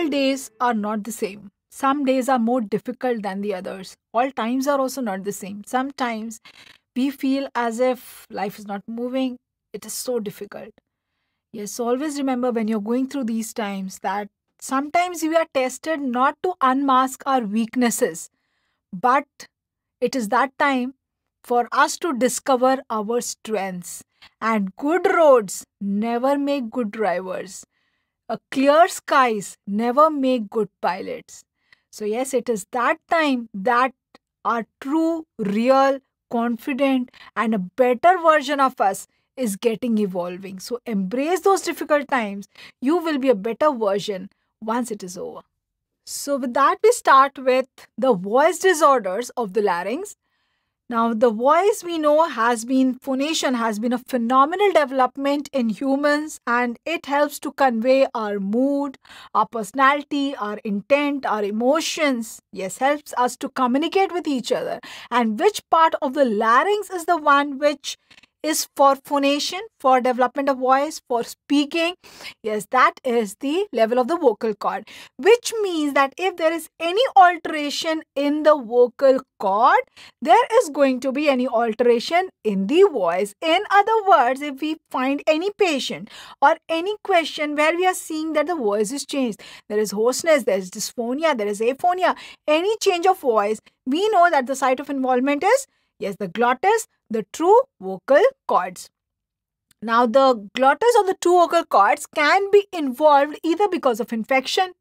all days are not the same. Some days are more difficult than the others. All times are also not the same. Sometimes we feel as if life is not moving. It is so difficult. Yes, so always remember when you're going through these times that sometimes we are tested not to unmask our weaknesses, but it is that time for us to discover our strengths. And good roads never make good drivers. Clear skies never make good pilots. So, yes, it is that time that our true, real, confident, and a better version of us is getting evolving. So, embrace those difficult times. You will be a better version once it is over. So, with that, we start with the voice disorders of the larynx. Now, the voice we know phonation has been a phenomenal development in humans, and it helps to convey our mood, our personality, our intent, our emotions. Yes, helps us to communicate with each other. And which part of the larynx is the one which is for phonation, for development of voice, for speaking? Yes, that is the level of the vocal cord, which means that if there is any alteration in the vocal cord, there is going to be any alteration in the voice. In other words, if we find any patient or any question where we are seeing that the voice is changed, there is hoarseness, there is dysphonia, there is aphonia, any change of voice, we know that the site of involvement is, yes, the glottis, the true vocal cords. Now, the glottis or the true vocal cords can be involved either because of infection,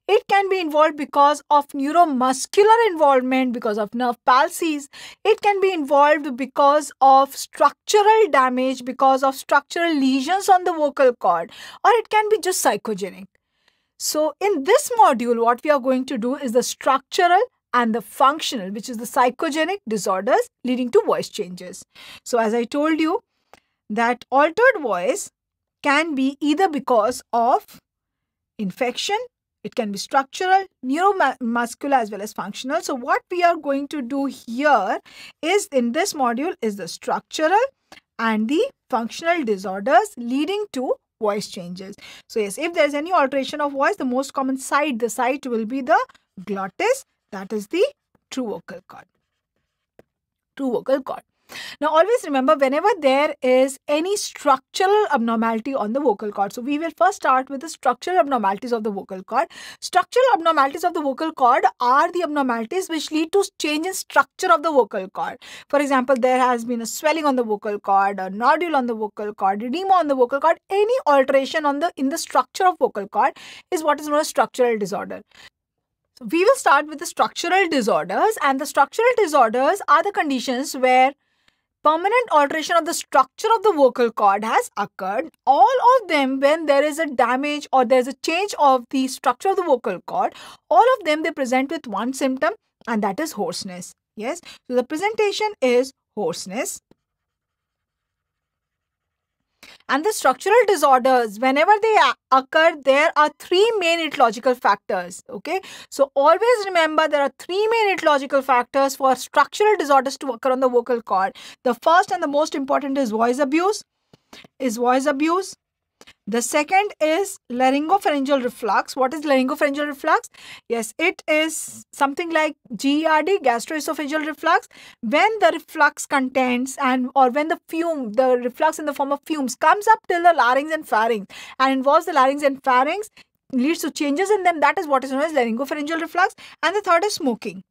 it can be involved because of neuromuscular involvement, because of nerve palsies. It can be involved because of structural damage, because of structural lesions on the vocal cord, or it can be just psychogenic. So, in this module, what we are going to do is the structural and the functional, which is the psychogenic disorders leading to voice changes. So, as I told you, that altered voice can be either because of infection, it can be structural, neuromuscular as well as functional. So, what we are going to do here is in this module is the structural and the functional disorders leading to voice changes. So, yes, if there is any alteration of voice, the most common site, the site will be the glottis, that is the true vocal cord. True vocal cord. Now, always remember whenever there is any structural abnormality on the vocal cord. So, we will first start with the structural abnormalities of the vocal cord. Structural abnormalities of the vocal cord are the abnormalities which lead to change in structure of the vocal cord. For example, there has been a swelling on the vocal cord, a nodule on the vocal cord, edema on the vocal cord. Any alteration in the structure of vocal cord is what is known as structural disorder. We will start with the structural disorders, and the structural disorders are the conditions where permanent alteration of the structure of the vocal cord has occurred. All of them, when there is a damage or there is a change of the structure of the vocal cord, all of them they present with one symptom, and that is hoarseness. Yes, so the presentation is hoarseness. And the structural disorders, whenever they occur, there are three main etiological factors. Okay, so always remember there are three main etiological factors for structural disorders to occur on the vocal cord. The first and the most important is voice abuse. The second is laryngopharyngeal reflux. What is laryngopharyngeal reflux? Yes, it is something like GERD, gastroesophageal reflux. When the reflux contents or when the reflux in the form of fumes comes up till the larynx and pharynx and involves the larynx and pharynx, leads to changes in them. That is what is known as laryngopharyngeal reflux. And the third is smoking.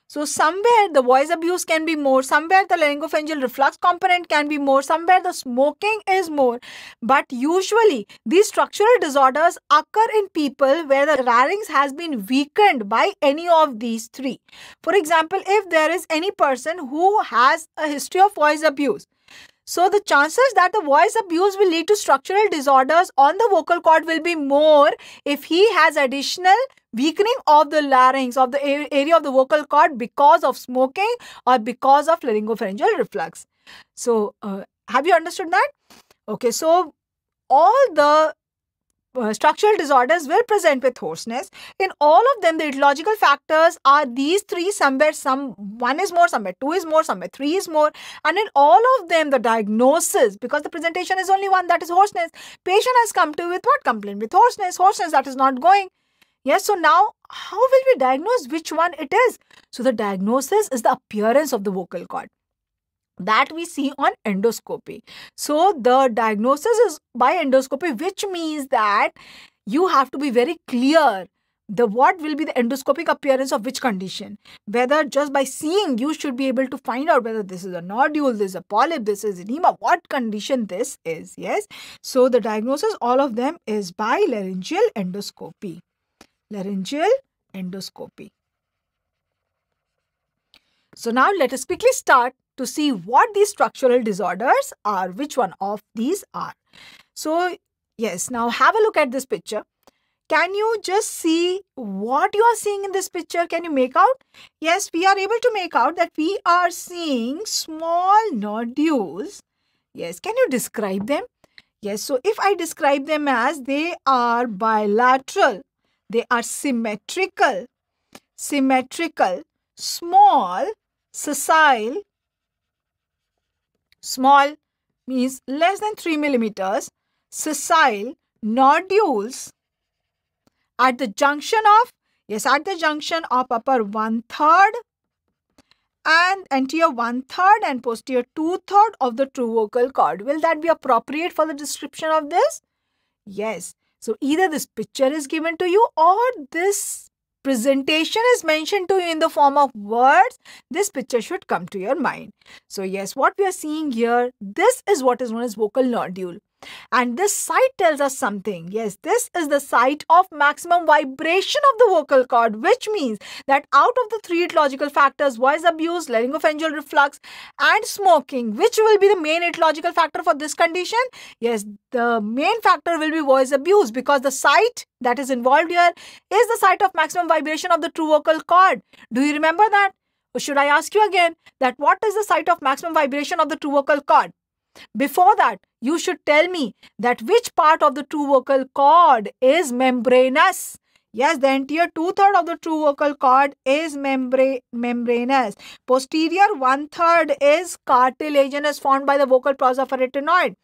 So, somewhere the voice abuse can be more, somewhere the laryngopharyngeal reflux component can be more, somewhere the smoking is more. But usually, these structural disorders occur in people where the larynx has been weakened by any of these three. For example, if there is any person who has a history of voice abuse, so the chances that the voice abuse will lead to structural disorders on the vocal cord will be more if he has additional weakening of the larynx, of the area of the vocal cord because of smoking or because of laryngopharyngeal reflux. So, have you understood that? Okay, so all the structural disorders will present with hoarseness. In all of them, the etiological factors are these three. Somewhere, one is more, somewhere two is more, somewhere three is more. And in all of them, the diagnosis, because the presentation is only one, that is hoarseness. Patient has come to with what? Complaint with hoarseness. Hoarseness that is not going. Yes, so now how will we diagnose which one it is? So the diagnosis is the appearance of the vocal cord that we see on endoscopy. So the diagnosis is by endoscopy, which means that you have to be very clear the what will be the endoscopic appearance of which condition. Whether just by seeing you should be able to find out whether this is a nodule, this is a polyp, this is edema, what condition this is. Yes. So the diagnosis, all of them is by laryngeal endoscopy. Laryngeal endoscopy. So now let us quickly start to see what these structural disorders are, which one of these are. So yes, now have a look at this picture. Can you just see what you are seeing in this picture? Can you make out? Yes, we are able to make out that we are seeing small nodules. Yes, can you describe them? Yes, so if I describe them as they are bilateral, they are symmetrical, small, sessile, small means less than 3 millimeters, sessile nodules at the junction of, upper 1/3 and anterior 1/3 and posterior 2/3 of the true vocal cord. Will that be appropriate for the description of this? Yes. So either this picture is given to you or this presentation is mentioned to you in the form of words. This picture should come to your mind. So yes, what we are seeing here, this is what is known as vocal nodule. And this site tells us something. Yes, this is the site of maximum vibration of the vocal cord, which means that out of the three etiological factors, voice abuse, laryngopharyngeal reflux, and smoking, which will be the main etiological factor for this condition? Yes, the main factor will be voice abuse, because the site that is involved here is the site of maximum vibration of the true vocal cord. Do you remember that? Or should I ask you again that what is the site of maximum vibration of the true vocal cord? Before that, you should tell me that which part of the true vocal cord is membranous. Yes, the anterior 2/3 of the true vocal cord is membranous. Posterior 1/3 is cartilaginous, formed by the vocal prosopharetinoid.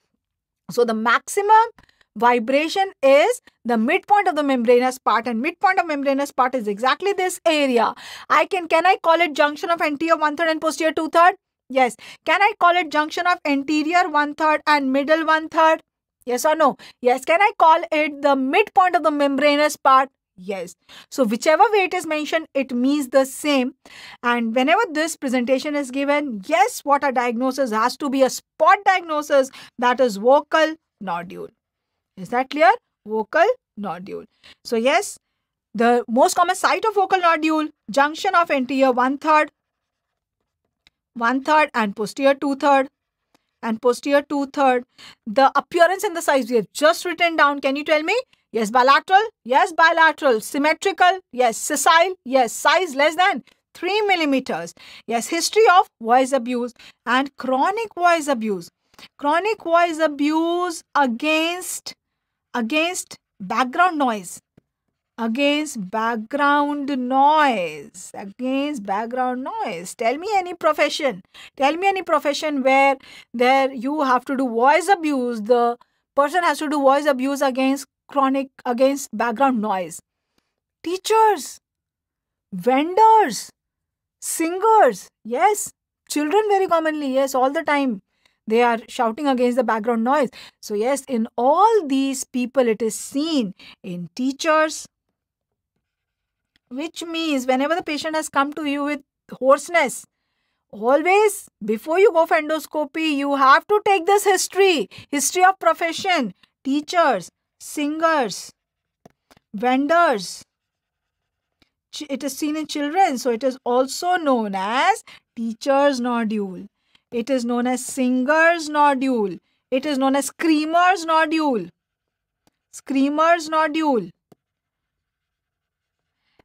So the maximum vibration is the midpoint of the membranous part, and midpoint of membranous part is exactly this area. Can I call it junction of anterior 1/3 and posterior 2/3? Yes. Can I call it junction of anterior 1/3 and middle 1/3? Yes or no? Yes. Can I call it the midpoint of the membranous part? Yes. So whichever way it is mentioned, it means the same. And whenever this presentation is given, yes, what a diagnosis has to be a spot diagnosis, that is vocal nodule. Is that clear? Vocal nodule. So yes, the most common site of vocal nodule, junction of anterior 1/3 and posterior 2/3 and posterior 2/3. The appearance and the size we have just written down. Can you tell me? Yes, bilateral. Yes, bilateral. Symmetrical. Yes, sessile. Yes, size less than 3 millimeters. Yes, history of voice abuse and chronic voice abuse. Chronic voice abuse against background noise. Against background noise. Tell me any profession. Where there you have to do voice abuse. The person has to do voice abuse against background noise. Teachers, vendors, singers. Yes, children very commonly. Yes, all the time they are shouting against the background noise. So yes, in all these people it is seen. In teachers, which means whenever the patient has come to you with hoarseness, always before you go for endoscopy, you have to take this history of profession. Teachers, singers, vendors. It is seen in children, so it is also known as teacher's nodule. It is known as singer's nodule. It is known as screamer's nodule.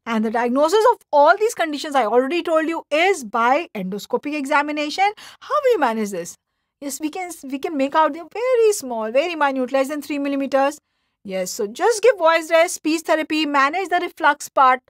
And the diagnosis of all these conditions, I already told you, is by endoscopic examination. How we manage this? Yes, we can make out them very small, very minute, less than 3 millimeters. Yes, so just give voice rest, speech therapy, manage the reflux part.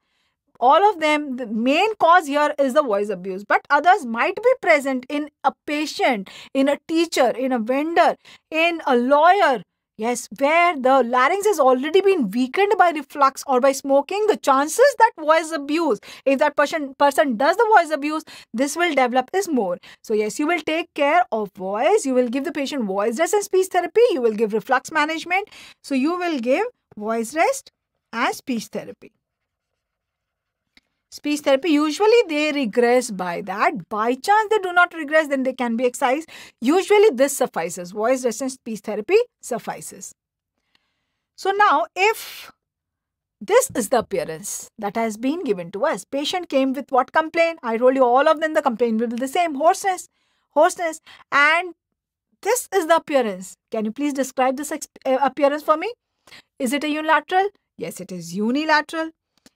All of them, the main cause here is the voice abuse, but others might be present in a patient, in a teacher, in a vendor, in a lawyer. Yes, where the larynx has already been weakened by reflux or by smoking, the chances that voice abuse, if that person does the voice abuse, this will develop is more. So yes, you will take care of voice, you will give the patient voice rest and speech therapy, you will give reflux management. So you will give voice rest and speech therapy. Speech therapy, usually they regress by that. By chance they do not regress, then they can be excised. Usually this suffices. Voice rest and speech therapy suffices. So now, if this is the appearance that has been given to us, patient came with what complaint? I told you all of them, the complaint will be the same, hoarseness, and this is the appearance. Can you please describe this appearance for me? Is it a unilateral? Yes, it is unilateral.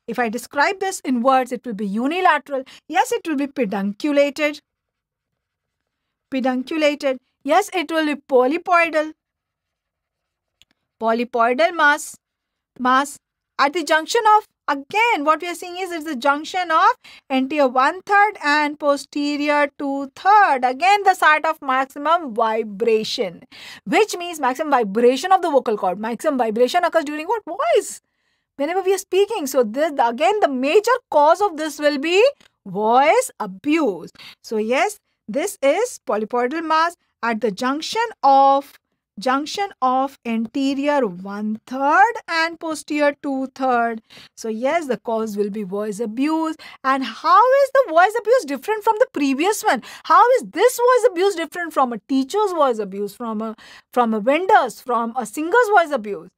If I describe this in words, it will be unilateral. Yes, it will be pedunculated. Pedunculated. Yes, it will be polypoidal. Polypoidal mass at the junction of, again, what we are seeing is it's the junction of anterior 1/3 and posterior 2/3. Again, the site of maximum vibration, which means maximum vibration of the vocal cord. Maximum vibration occurs during what? Voice. Whenever we are speaking. So this, again, the major cause of this will be voice abuse. So yes, this is polypoidal mass at the junction of anterior 1/3 and posterior 2/3. So yes, the cause will be voice abuse. And how is the voice abuse different from the previous one? How is this voice abuse different from a teacher's voice abuse, from a vendor's, from a singer's voice abuse?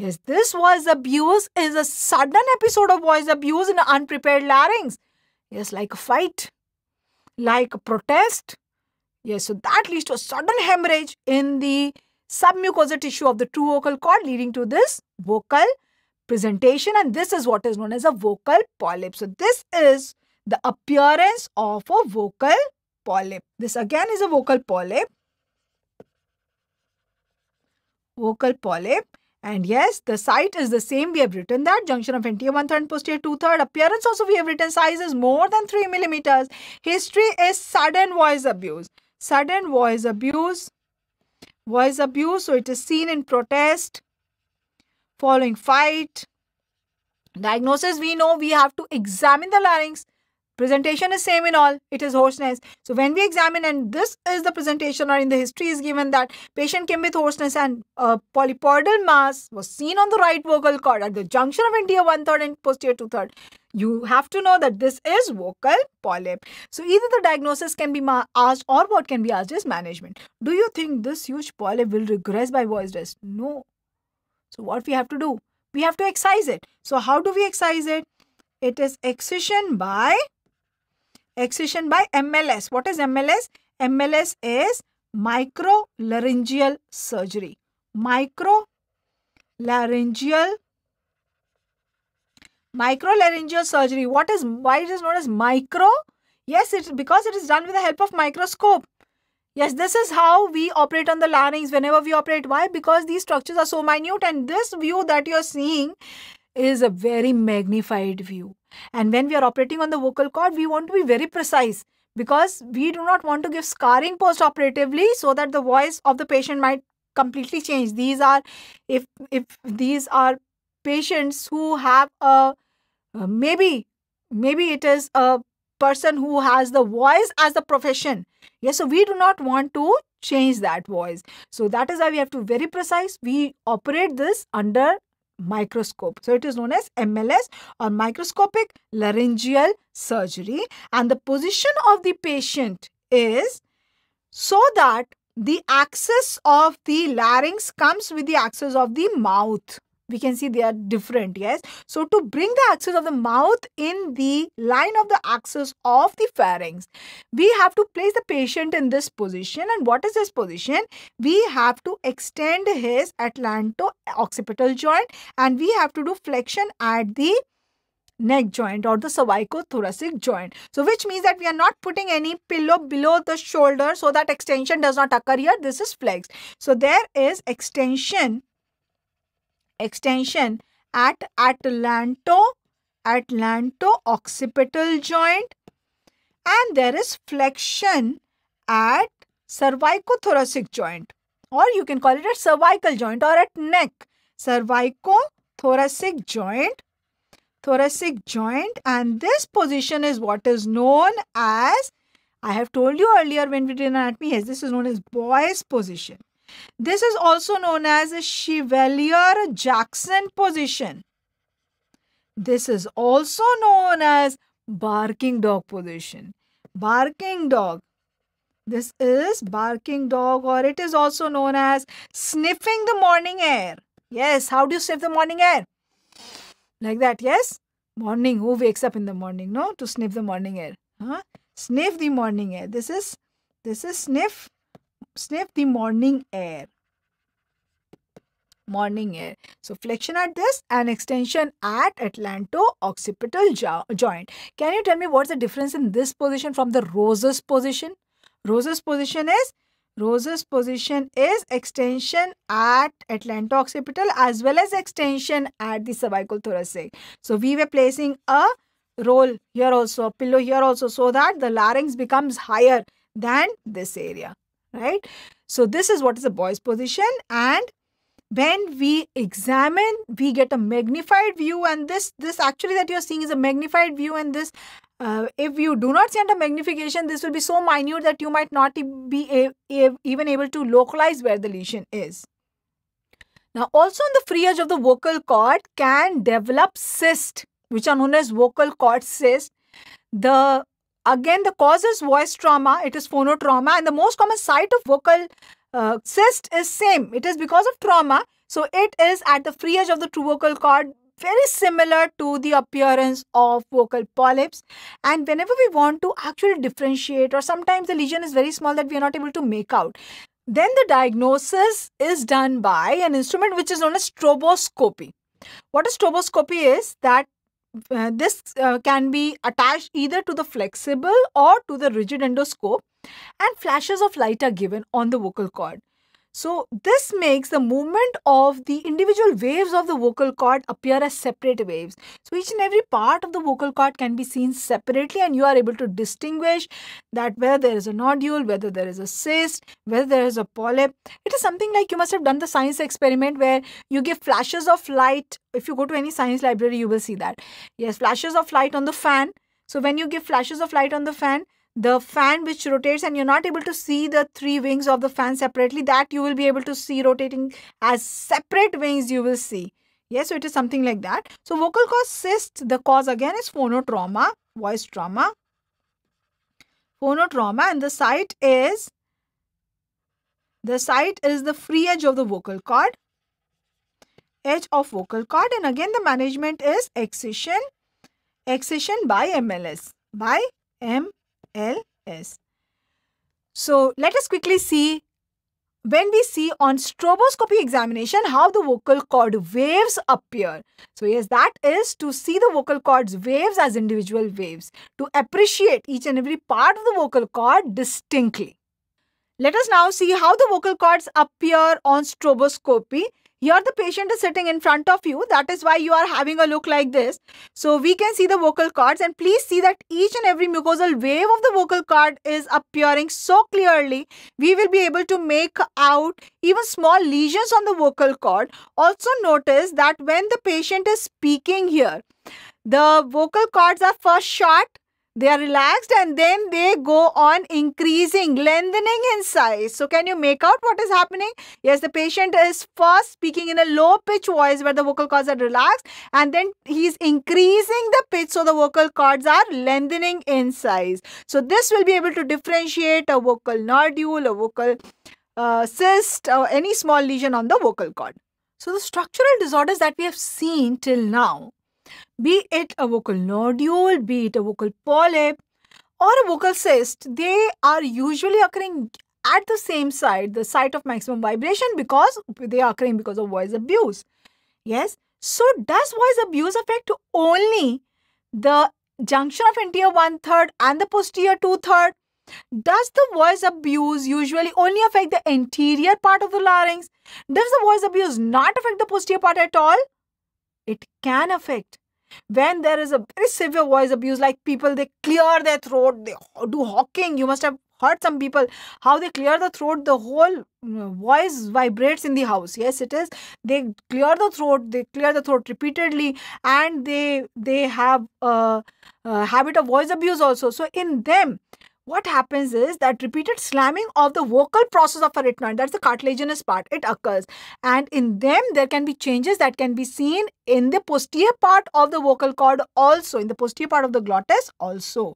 Yes, this voice abuse is a sudden episode of voice abuse in an unprepared larynx. Yes, like a fight, like a protest. Yes, so that leads to a sudden hemorrhage in the submucosal tissue of the true vocal cord, leading to this vocal presentation, and this is what is known as a vocal polyp. So this is the appearance of a vocal polyp. This again is a vocal polyp. Vocal polyp. And yes, the site is the same. We have written that junction of anterior 1/3 and posterior 2/3. Appearance also we have written, size is more than 3 millimeters. History is sudden voice abuse. Sudden voice abuse. Voice abuse. So it is seen in protest, following fight. Diagnosis, we know we have to examine the larynx. Presentation is same in all. It is hoarseness. So when we examine, and this is the presentation, or in the history is given that patient came with hoarseness and polypoidal mass was seen on the right vocal cord at the junction of anterior 1/3 and posterior 2/3. You have to know that this is vocal polyp. So either the diagnosis can be asked, or what can be asked is management. Do you think this huge polyp will regress by voice rest? No. So what we have to do? We have to excise it. So how do we excise it? It is excision by MLS. What is MLS? MLS is microlaryngeal surgery. Microlaryngeal surgery. Why it is known as micro? Yes, it's because it is done with the help of microscope. Yes, this is how we operate on the larynx whenever we operate. Why? Because these structures are so minute, and this view that you're seeing is a very magnified view. And when we are operating on the vocal cord, we want to be very precise, because we do not want to give scarring post-operatively so that the voice of the patient might completely change. These are, if these are patients who have a, maybe it is a person who has the voice as a profession. Yes, so we do not want to change that voice. So that is why we have to be very precise. We operate this under microscope. So it is known as MLS, or microscopic laryngeal surgery. And the position of the patient is so that the axis of the larynx comes with the axis of the mouth. We can see they are different, yes. So to bring the axis of the mouth in the line of the axis of the pharynx, we have to place the patient in this position. And what is this position? We have to extend his atlanto-occipital joint, and we have to do flexion at the neck joint or the cervicothoracic joint. So which means that we are not putting any pillow below the shoulder so that extension does not occur here. This is flexed. So there is extension extension at atlanto-occipital joint, and there is flexion at cervicothoracic joint, or you can call it a cervical joint or at neck. Cervicothoracic joint, thoracic joint, and this position is what is known as, I have told you earlier when we did anatomy, yes, this is known as Boy's position. This is also known as a Chevalier-Jackson position. This is also known as barking dog position. Barking dog. This is barking dog, or it is also known as sniffing the morning air. Yes, how do you sniff the morning air? Like that, yes? Morning, who wakes up in the morning, no? To sniff the morning air. Huh? Sniff the morning air. This is sniff the morning air. Morning air. So flexion at this and extension at atlanto-occipital joint. Can you tell me what's the difference in this position from the Rose's position? Rose's position is extension at atlanto-occipital as well as extension at the cervicothoracic. So we were placing a roll here also, a pillow here also, so that the larynx becomes higher than this area, right? So this is what is the Boy's position, and when we examine, we get a magnified view, and this actually that you are seeing is a magnified view, and this if you do not see under magnification, this will be so minute that you might not be even able to localize where the lesion is. Now also on the free edge of the vocal cord can develop cysts, which are known as vocal cord cysts. Again, the cause is voice trauma, it is phonotrauma, and the most common site of vocal cyst is same. It is because of trauma. So it is at the free edge of the true vocal cord, very similar to the appearance of vocal polyps. And whenever we want to actually differentiate, or sometimes the lesion is very small that we are not able to make out, then the diagnosis is done by an instrument which is known as stroboscopy. What a stroboscopy is, that this can be attached either to the flexible or to the rigid endoscope, and flashes of light are given on the vocal cord. So this makes the movement of the individual waves of the vocal cord appear as separate waves. So each and every part of the vocal cord can be seen separately, and you are able to distinguish that whether there is a nodule, whether there is a cyst, whether there is a polyp. It is something like, you must have done the science experiment where you give flashes of light. If you go to any science library, you will see that. Yes, flashes of light on the fan. So when you give flashes of light on the fan which rotates, and you're not able to see the three wings of the fan separately, that you will be able to see rotating as separate wings you will see. Yes, so it is something like that. So vocal cord cyst, the cause again is phonotrauma, voice trauma. Phonotrauma, and the site is the free edge of the vocal cord. Edge of vocal cord, and again the management is excision by MLS. So let us quickly see, when we see on stroboscopy examination, how the vocal cord waves appear. So yes, that is to see the vocal cord's waves as individual waves, to appreciate each and every part of the vocal cord distinctly. Let us now see how the vocal cords appear on stroboscopy. Here the patient is sitting in front of you. That is why you are having a look like this. So we can see the vocal cords, and please see that each and every mucosal wave of the vocal cord is appearing so clearly. We will be able to make out even small lesions on the vocal cord. Also notice that when the patient is speaking here, the vocal cords are first short, they are relaxed, and then they go on increasing, lengthening in size. So can you make out what is happening? Yes, the patient is first speaking in a low pitch voice where the vocal cords are relaxed, and then he is increasing the pitch, so the vocal cords are lengthening in size. So this will be able to differentiate a vocal nodule, a vocal cyst, or any small lesion on the vocal cord. So the structural disorders that we have seen till now, be it a vocal nodule, be it a vocal polyp or a vocal cyst, they are usually occurring at the same site, the site of maximum vibration, because they are occurring because of voice abuse. Yes. So does voice abuse affect only the junction of anterior 1/3 and the posterior 2/3? Does the voice abuse usually only affect the anterior part of the larynx? Does the voice abuse not affect the posterior part at all? It can affect. When there is a very severe voice abuse, like people, they clear their throat, they do hawking. You must have heard some people, how they clear the throat, the whole voice vibrates in the house. Yes, it is. They clear the throat repeatedly, and they have a habit of voice abuse also. So in them, what happens is that repeated slamming of the vocal process of arytenoid, that's the cartilaginous part, it occurs. And in them, there can be changes that can be seen in the posterior part of the vocal cord also, in the posterior part of the glottis also.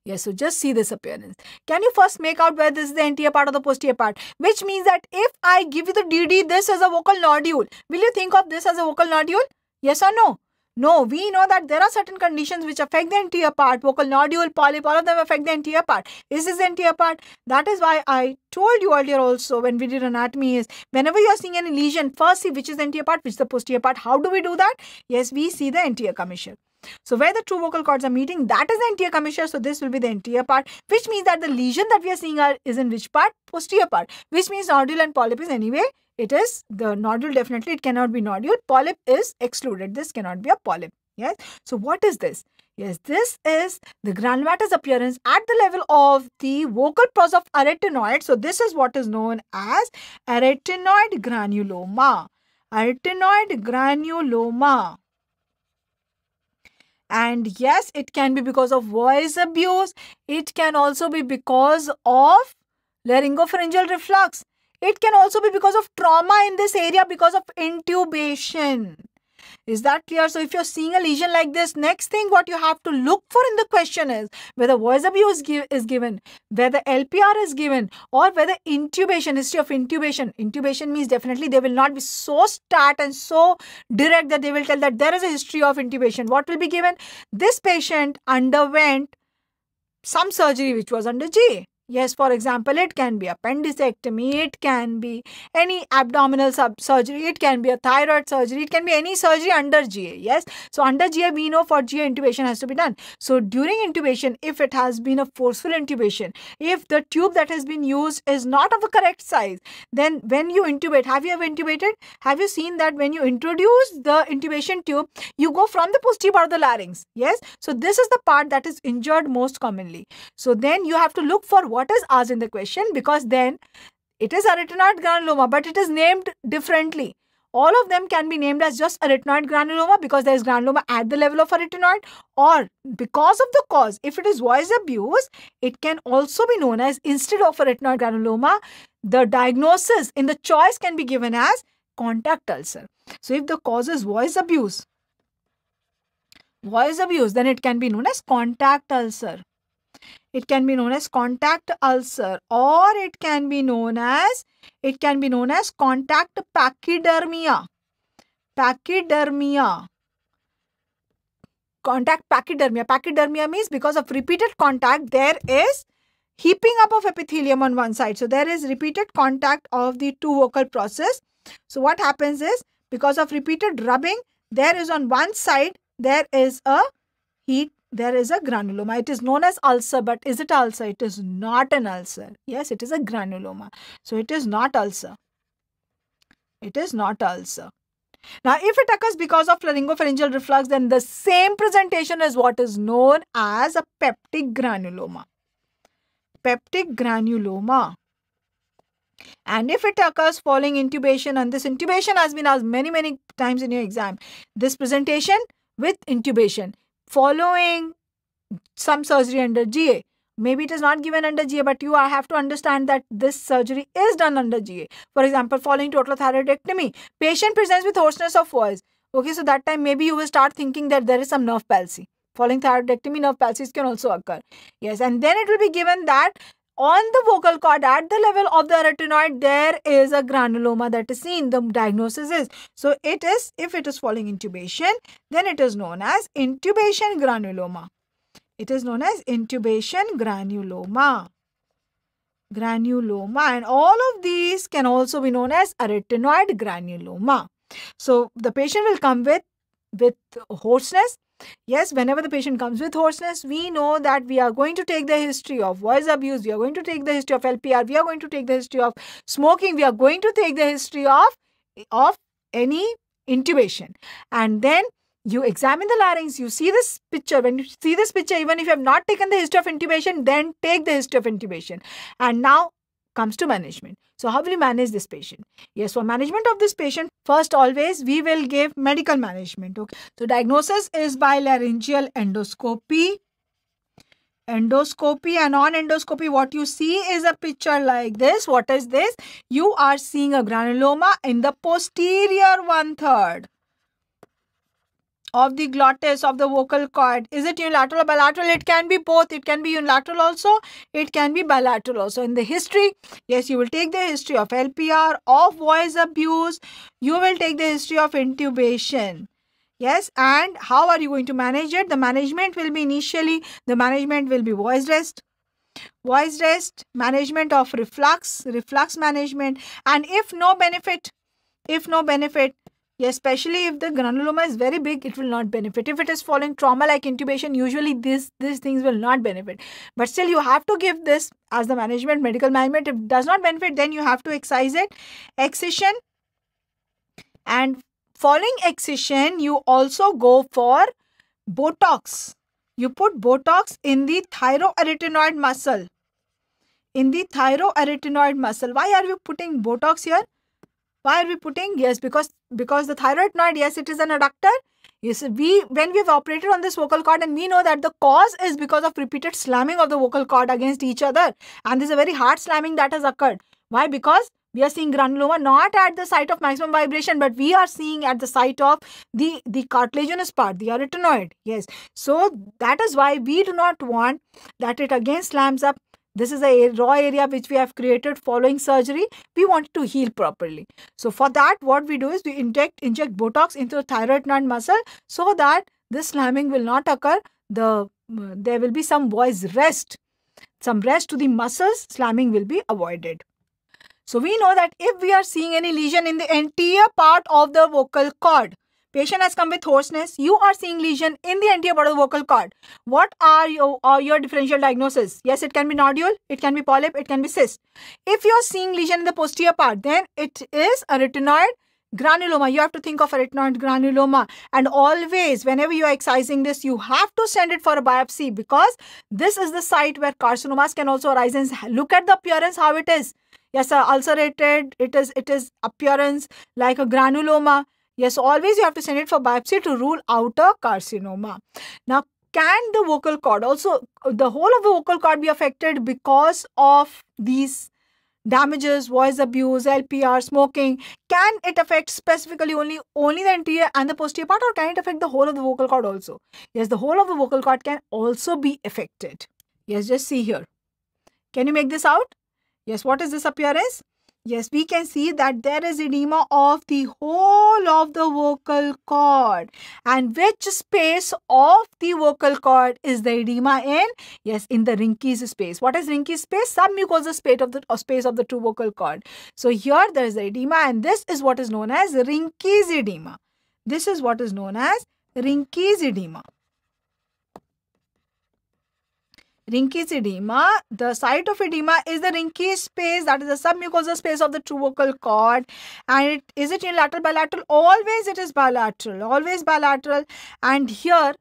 Yes, so just see this appearance. Can you first make out where this is the anterior part or the posterior part? Which means that if I give you the DD, this as a vocal nodule, will you think of this as a vocal nodule? Yes or no? No, we know that there are certain conditions which affect the anterior part, vocal nodule, polyp, all of them affect the anterior part. Is this the anterior part? That is why I told you earlier also when we did anatomy is, whenever you are seeing any lesion, first see which is the anterior part, which is the posterior part. How do we do that? Yes, we see the anterior commissure. So where the two vocal cords are meeting, that is the anterior commissure. So this will be the anterior part, which means that the lesion that we are seeing is in which part? Posterior part, which means nodule and polyp is anyway. It is the nodule, definitely it cannot be nodule. Polyp is excluded. This cannot be a polyp. Yes. So what is this? Yes, this is the granulomatous appearance at the level of the vocal process of arytenoid. So this is what is known as arytenoid granuloma. Arytenoid granuloma. And yes, it can be because of voice abuse. It can also be because of laryngopharyngeal reflux. It can also be because of trauma in this area, because of intubation. Is that clear? So if you're seeing a lesion like this, next thing what you have to look for in the question is whether voice abuse is given, whether LPR is given, or whether intubation, history of intubation. Intubation means definitely they will not be so stat and so direct that they will tell that there is a history of intubation. What will be given? This patient underwent some surgery which was under GA. Yes, for example, it can be appendicectomy, it can be any abdominal surgery, it can be a thyroid surgery, it can be any surgery under GA. Yes, so under GA, we know for GA intubation has to be done. So during intubation, if it has been a forceful intubation, if the tube that has been used is not of a correct size, then when you intubate, have you ever intubated? Have you seen that when you introduce the intubation tube, you go from the posterior part of the larynx? Yes, so this is the part that is injured most commonly. So then you have to look for what is asked in the question, because then it is arytenoid granuloma, but it is named differently. All of them can be named as just arytenoid granuloma because there is granuloma at the level of arytenoid, or because of the cause, if it is voice abuse, it can also be known as, instead of arytenoid granuloma, the diagnosis in the choice can be given as contact ulcer. So if the cause is voice abuse, then it can be known as contact ulcer. It can be known as contact ulcer, or it can be known as contact pachydermia. Contact pachydermia. Pachydermia means because of repeated contact, there is heaping up of epithelium on one side. So there is repeated contact of the two vocal process. So what happens is, because of repeated rubbing, there is on one side, there is a heat, there is a granuloma. It is known as ulcer, but is it ulcer? It is not an ulcer. Yes, it is a granuloma. So it is not ulcer. It is not ulcer. Now, if it occurs because of laryngopharyngeal reflux, then the same presentation is what is known as a peptic granuloma. Peptic granuloma. And if it occurs following intubation, and this intubation has been asked many times in your exam, this presentation with intubation following some surgery under GA. Maybe it is not given under GA, but you have to understand that this surgery is done under GA. For example, following total thyroidectomy, patient presents with hoarseness of voice. Okay, so that time maybe you will start thinking that there is some nerve palsy. Following thyroidectomy, nerve palsy can also occur. Yes, and then it will be given that on the vocal cord at the level of the arytenoid, there is a granuloma that is seen. The diagnosis is, so it is, if it is following intubation, then it is known as intubation granuloma. It is known as intubation granuloma. And all of these can also be known as arytenoid granuloma. So the patient will come with with hoarseness. Yes, whenever the patient comes with hoarseness, we know that we are going to take the history of voice abuse, we are going to take the history of LPR, we are going to take the history of smoking, we are going to take the history of any intubation. And then you examine the larynx, you see this picture. When you see this picture, even if you have not taken the history of intubation, then take the history of intubation. And now comes to management. So how will you manage this patient? Yes, for management of this patient, first always we will give medical management. Okay. So diagnosis is by laryngeal endoscopy. Endoscopy, and on endoscopy what you see is a picture like this. What is this? You are seeing a granuloma in the posterior 1/3 of the glottis of the vocal cord. Is it unilateral or bilateral? It can be both. It can be unilateral also. It can be bilateral also. In the history, yes, you will take the history of LPR, of voice abuse. You will take the history of intubation. Yes, and how are you going to manage it? The management will be initially, the management will be voice rest, management of reflux management, and if no benefit, yes, especially if the granuloma is very big, it will not benefit. If it is following trauma like intubation, usually these things will not benefit. But still, you have to give this as the management, medical management. If it does not benefit, then you have to excise it. Excision, and following excision, you also go for Botox. You put Botox in the thyroarytenoid muscle. Why are you putting Botox here? Why are we putting? Yes, because the thyroarytenoid, yes, it is an adductor. Yes, when we have operated on this vocal cord, and we know that the cause is because of repeated slamming of the vocal cord against each other, and this is a very hard slamming that has occurred. Why? Because we are seeing granuloma not at the site of maximum vibration, but we are seeing at the site of the cartilaginous part, the arytenoid. Yes, so that is why we do not want that it again slams up. This is a raw area which we have created following surgery. We want it to heal properly. So for that, what we do is we inject Botox into the thyroarytenoid muscle so that this slamming will not occur. There will be some voice rest. Some rest to the muscles, slamming will be avoided. So we know that if we are seeing any lesion in the anterior part of the vocal cord, patient has come with hoarseness, you are seeing lesion in the anterior part of the vocal cord. What are your differential diagnosis? Yes, it can be nodule, it can be polyp, it can be cyst. If you are seeing lesion in the posterior part, then it is a arytenoid granuloma. You have to think of arytenoid granuloma, and always whenever you are excising this, you have to send it for a biopsy, because this is the site where carcinomas can also arise. And look at the appearance, how it is. Yes, ulcerated, it is appearance like a granuloma. Yes, always you have to send it for biopsy to rule out a carcinoma. Now, can the vocal cord also, the whole of the vocal cord be affected because of these damages, voice abuse, LPR, smoking? Can it affect specifically only the anterior and the posterior part, or can it affect the whole of the vocal cord also? Yes, the whole of the vocal cord can also be affected. Yes, just see here. Can you make this out? Yes, what is this appearance? Yes, we can see that there is edema of the whole of the vocal cord. And which space of the vocal cord is the edema in? Yes, in the Rinke's space. What is Rinke's space? Submucosal space of the true vocal cord. So here there is the edema, and this is what is known as Rinke's edema. This is what is known as Rinke's edema. Rinke's edema, the site of edema is the Rinke's space, that is the submucosal space of the true vocal cord. And is it unilateral, bilateral? Always it is bilateral, always bilateral. And here,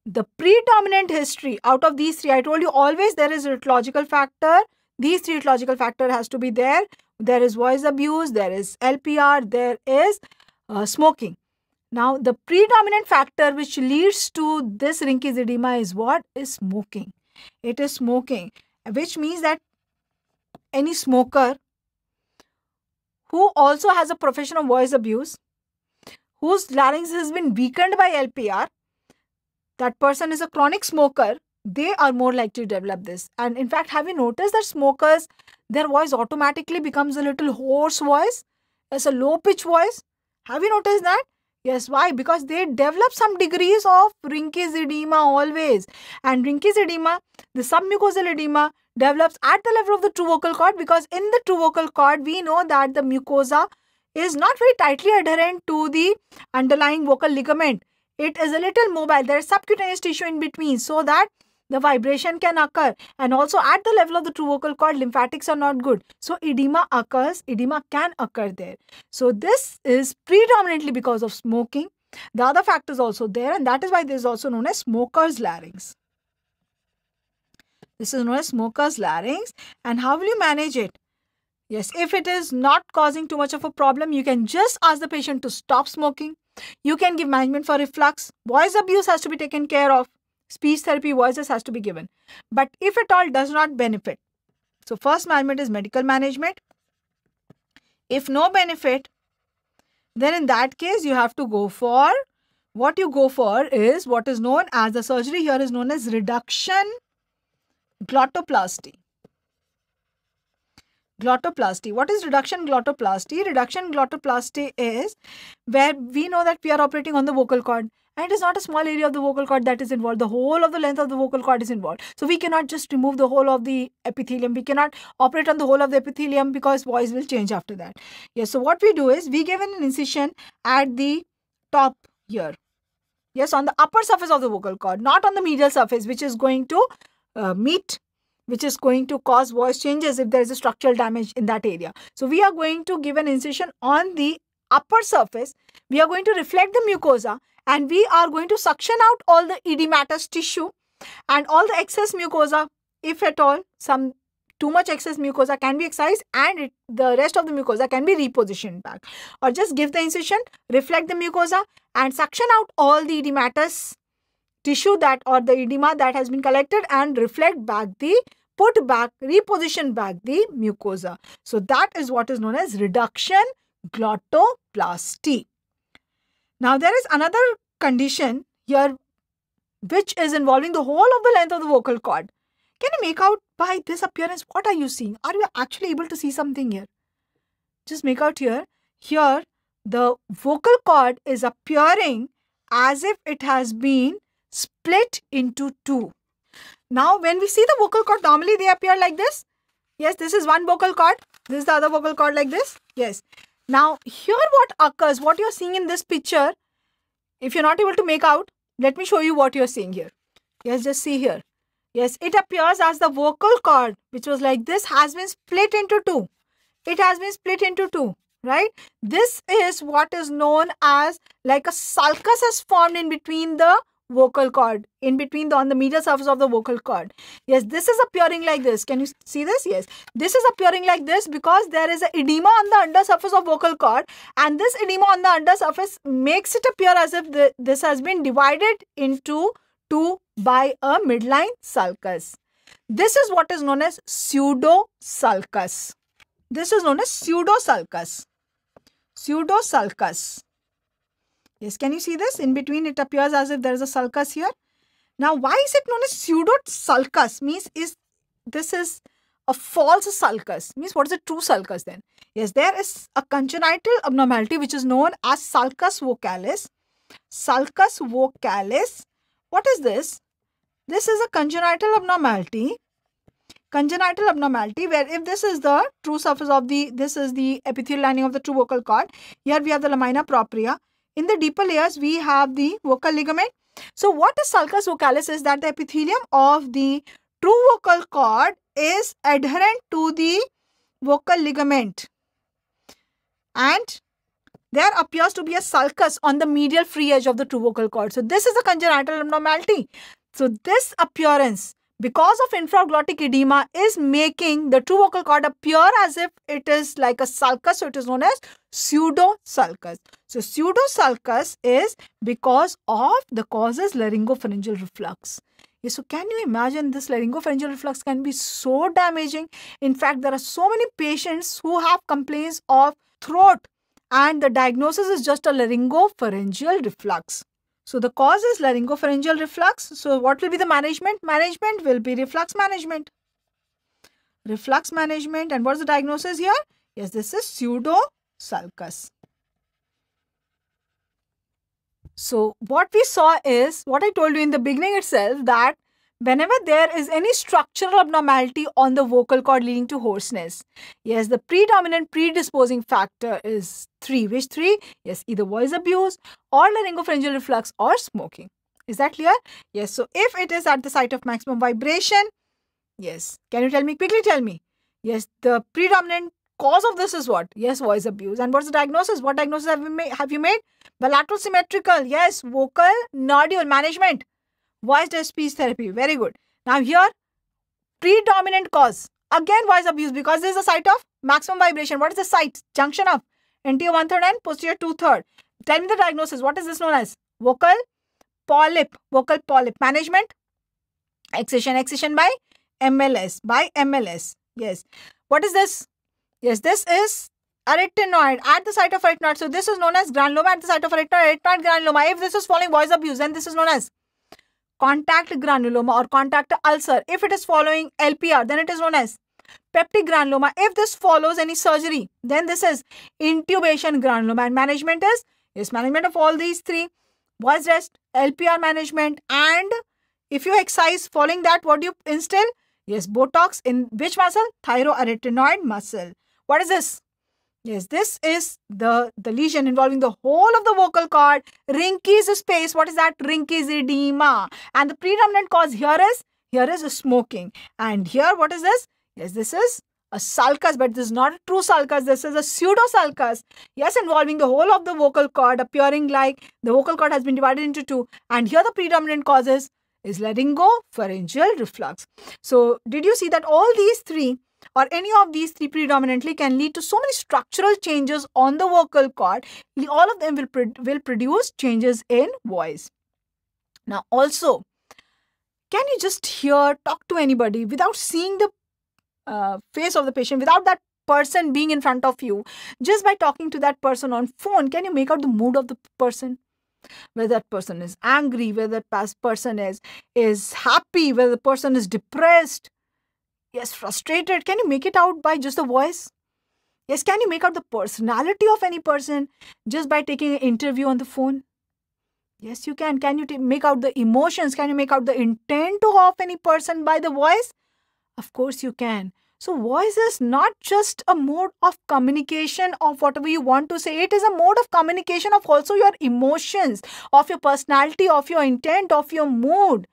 the predominant history out of these three, I told you always there is a etiological factor. These three etiological factor has to be there. There is voice abuse, there is LPR, there is smoking. Now, the predominant factor which leads to this Rinke's edema is what? Is smoking. It is smoking, which means that any smoker who also has a profession of voice abuse, whose larynx has been weakened by LPR, that person is a chronic smoker, they are more likely to develop this. And in fact, have you noticed that smokers, their voice automatically becomes a little hoarse voice? It's a low pitch voice. Have you noticed that? Yes, why? Because they develop some degrees of Rinke's edema always. And Rinke's edema, the submucosal edema, develops at the level of the true vocal cord, because in the true vocal cord, we know that the mucosa is not very tightly adherent to the underlying vocal ligament. It is a little mobile. There is subcutaneous tissue in between so that the vibration can occur. And also at the level of the true vocal cord, lymphatics are not good. So edema occurs, edema can occur there. So this is predominantly because of smoking. The other factor is also there, and that is why this is also known as smoker's larynx. This is known as smoker's larynx. And how will you manage it? Yes, if it is not causing too much of a problem, you can just ask the patient to stop smoking. You can give management for reflux. Voice abuse has to be taken care of. Speech therapy, voices has to be given. But if at all does not benefit, so first management is medical management. If no benefit, then in that case you have to go for, what you go for is what is known as, the surgery here is known as reduction glottoplasty. Glottoplasty. What is reduction glottoplasty? Reduction glottoplasty is where we know that we are operating on the vocal cord, and it is not a small area of the vocal cord that is involved. The whole of the length of the vocal cord is involved. So we cannot just remove the whole of the epithelium. We cannot operate on the whole of the epithelium because voice will change after that. Yes, so what we do is we give an incision at the top here. Yes, on the upper surface of the vocal cord, not on the medial surface, which is going to which is going to cause voice changes if there is a structural damage in that area. So we are going to give an incision on the upper surface. We are going to reflect the mucosa, and we are going to suction out all the edematous tissue and all the excess mucosa, if at all some too much excess mucosa can be excised, and the rest of the mucosa can be repositioned back. Or just give the incision, reflect the mucosa and suction out all the edematous tissue that, or the edema that has been collected, and reflect back the, put back, reposition back the mucosa. So that is what is known as reduction glottoplasty. Now there is another condition here which is involving the whole of the length of the vocal cord. Can you make out by this appearance what are you seeing? Are you actually able to see something here? Just make out here. Here the vocal cord is appearing as if it has been split into two. Now when we see the vocal cord, normally they appear like this. Yes, this is one vocal cord. This is the other vocal cord like this. Yes. Now here what occurs, what you are seeing in this picture, if you are not able to make out, let me show you what you are seeing here. Yes, just see here. Yes, it appears as the vocal cord, which was like this, has been split into two. It has been split into two, right? This is what is known as like a sulcus has formed in between the vocal cord, in between on the medial surface of the vocal cord. Yes, this is appearing like this. Can you see this? Yes, this is appearing like this because there is an edema on the undersurface of vocal cord, and this edema on the undersurface makes it appear as if this has been divided into two by a midline sulcus. This is what is known as pseudosulcus. This is known as pseudosulcus. Pseudosulcus. Yes, can you see this? In between it appears as if there is a sulcus here. Now, why is it known as pseudosulcus? Means this is a false sulcus. Means what is a true sulcus then? Yes, there is a congenital abnormality which is known as sulcus vocalis. Sulcus vocalis. What is this? This is a congenital abnormality. Congenital abnormality where if this is the true surface of this is the epithelial lining of the true vocal cord. Here we have the lamina propria. In the deeper layers, we have the vocal ligament. So what is sulcus vocalis is that the epithelium of the true vocal cord is adherent to the vocal ligament. And there appears to be a sulcus on the medial free edge of the true vocal cord. So this is a congenital abnormality. So this appearance, because of infraglottic edema, is making the true vocal cord appear as if it is like a sulcus. So it is known as pseudosulcus. So pseudosulcus is because of the causes laryngopharyngeal reflux. Yes, so can you imagine this laryngopharyngeal reflux can be so damaging? In fact, there are so many patients who have complaints of throat and the diagnosis is just a laryngopharyngeal reflux. So the cause is laryngopharyngeal reflux. So what will be the management? Management will be reflux management. Reflux management. And what is the diagnosis here? Yes, this is pseudosulcus. So what we saw is what I told you in the beginning itself, that Whenever there is any structural abnormality on the vocal cord leading to hoarseness. Yes, the predominant predisposing factor is three. Which three? Yes, either voice abuse or laryngopharyngeal reflux or smoking. Is that clear? Yes, so if it is at the site of maximum vibration, yes. Can you tell me? Quickly tell me. Yes, the predominant cause of this is what? Yes, voice abuse. And what's the diagnosis? What diagnosis have you made? Bilateral symmetrical. Yes, vocal nodule management. Voice-based speech therapy. Very good. Now here, predominant cause. Again, voice abuse because this is a site of maximum vibration. What is the site? Junction of anterior one-third and posterior two-third. Tell me the diagnosis. What is this known as? Vocal polyp. Vocal polyp management. Excision by MLS. By MLS. Yes. What is this? Yes, this is arytenoid at the site of arytenoid. So this is known as granuloma at the site of arytenoid granuloma. If this is following voice abuse, then this is known as contact granuloma or contact ulcer. If it is following LPR, then it is known as peptic granuloma. If this follows any surgery, then this is intubation granuloma. And management is, yes, management of all these three: voice rest, LPR management, and if you excise following that, what do you instill? Yes, Botox in which muscle? Thyroarytenoid muscle. What is this? Yes, this is the lesion involving the whole of the vocal cord. Rinke's space. What is that? Rinke's edema. And the predominant cause here is smoking. And here, what is this? Yes, this is a sulcus, but this is not a true sulcus. This is a pseudo sulcus. Yes, involving the whole of the vocal cord, appearing like the vocal cord has been divided into two. And here the predominant causes is laryngopharyngeal reflux. So, did you see that all these three or any of these three predominantly can lead to so many structural changes on the vocal cord? All of them will produce changes in voice. Now, also, can you just talk to anybody without seeing the face of the patient, without that person being in front of you? Just by talking to that person on phone, can you make out the mood of the person? Whether that person is angry, whether that person is happy, whether the person is depressed, yes, frustrated. Can you make it out by just the voice? Yes, can you make out the personality of any person just by taking an interview on the phone? Yes, you can. Can you make out the emotions? Can you make out the intent of any person by the voice? Of course you can. So voice is not just a mode of communication of whatever you want to say. It is a mode of communication of also your emotions, of your personality, of your intent, of your mood,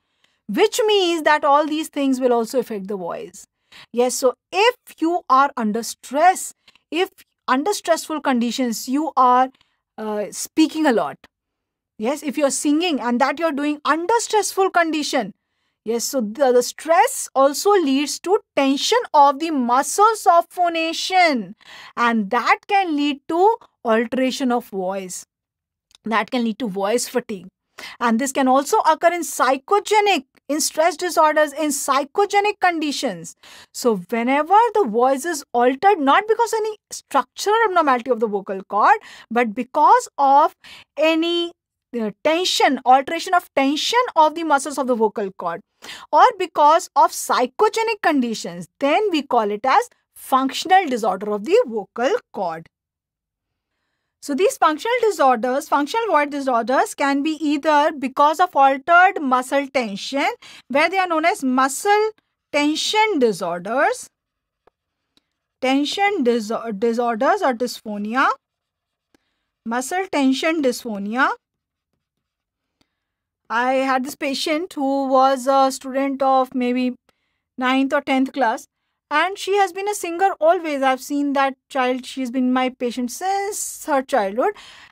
which means that all these things will also affect the voice. Yes, so if you are under stress, if under stressful conditions, you are speaking a lot. Yes, if you're singing and that you're doing under stressful condition, yes, so the stress also leads to tension of the muscles of phonation, and that can lead to alteration of voice. That can lead to voice fatigue. And this can also occur in stress disorders, in psychogenic conditions. So whenever the voice is altered, not because any structural abnormality of the vocal cord, but because of any tension, alteration of tension of the muscles of the vocal cord, or because of psychogenic conditions, then we call it as functional disorder of the vocal cord. So these functional voice disorders can be either because of altered muscle tension, where they are known as muscle tension disorders, disorders or dysphonia, muscle tension dysphonia. I had this patient who was a student of maybe 9th or 10th class, and she has been a singer always. I've seen that child. She's been my patient since her childhood,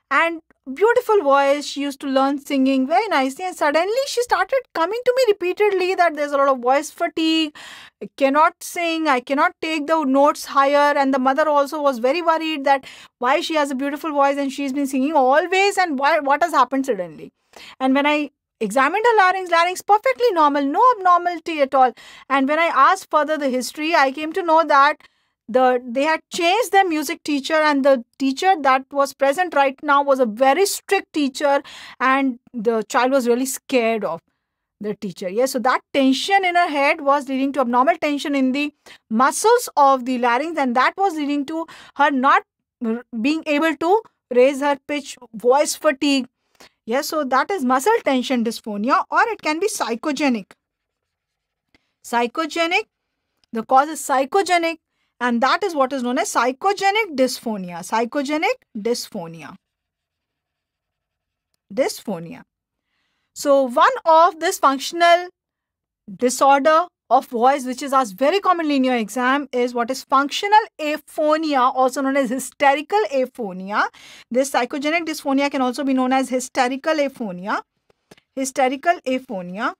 and beautiful voice. She used to learn singing very nicely, and suddenly she started coming to me repeatedly that there's a lot of voice fatigue. I cannot sing. I cannot take the notes higher. And the mother also was very worried that why she has a beautiful voice and she's been singing always, and what has happened suddenly. And when I examined her larynx perfectly normal, no abnormality at all. And when I asked further the history, I came to know that they had changed their music teacher, and the teacher that was present right now was a very strict teacher, and the child was really scared of the teacher. Yes, so that tension in her head was leading to abnormal tension in the muscles of the larynx, and that was leading to her not being able to raise her pitch, voice fatigue. Yes, so that is muscle tension dysphonia, or it can be psychogenic. Psychogenic. The cause is psychogenic, and that is what is known as psychogenic dysphonia. Psychogenic dysphonia. Dysphonia. So one of this functional disorder of voice which is asked very commonly in your exam is what is functional aphonia, also known as hysterical aphonia. This psychogenic dysphonia can also be known as hysterical aphonia. Hysterical aphonia.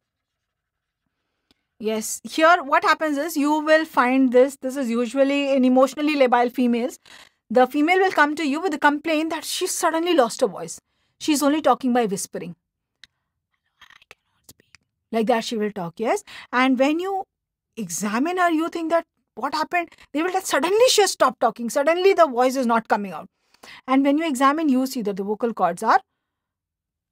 Yes, here what happens is you will find this is usually in emotionally labile females. The female will come to you with a complaint that she suddenly lost her voice. She's only talking by whispering. I cannot speak. Like that she will talk, yes. And when you examine her, you think that what happened? They will that suddenly she has stopped talking. Suddenly the voice is not coming out. And when you examine, you see that the vocal cords are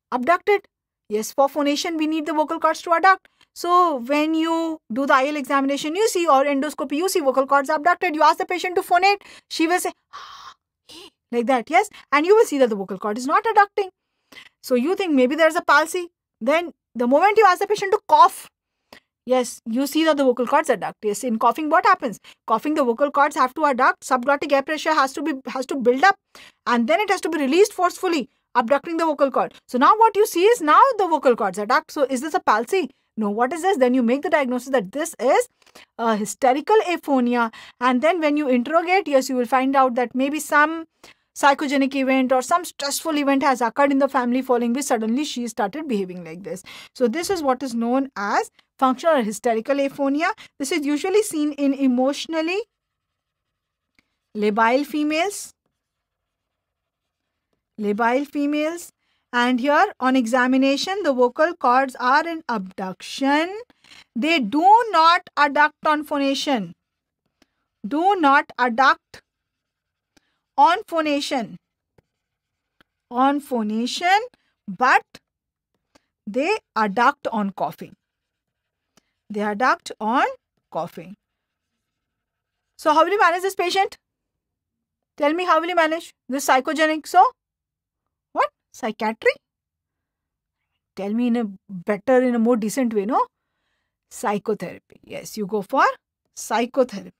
abducted. Yes, for phonation, we need the vocal cords to abduct. So when you do the IL examination, you see, or endoscopy, you see vocal cords abducted. You ask the patient to phonate. She will say, like that, yes. And you will see that the vocal cord is not abducting. So you think maybe there's a palsy. Then the moment you ask the patient to cough, yes, you see that the vocal cords adduct. Yes, in coughing, what happens? Coughing, the vocal cords have to adduct. Subglottic air pressure has to build up, and then it has to be released forcefully, abducting the vocal cord. So now what you see is now the vocal cords adduct. So is this a palsy? No. What is this? Then you make the diagnosis that this is a hysterical aphonia, and then when you interrogate, yes, you will find out that maybe some psychogenic event or some stressful event has occurred in the family, following which suddenly she started behaving like this. So this is what is known as functional or hysterical aphonia. This is usually seen in emotionally labile females. Labile females. And here on examination, the vocal cords are in abduction. They do not adduct on phonation. Do not adduct on phonation. On phonation, but they adduct on coughing. They adduct on coughing. So how will you manage this patient? Tell me, how will you manage this psychogenic? So what? Psychiatry? Tell me in a more decent way, no? Psychotherapy. Yes, you go for psychotherapy.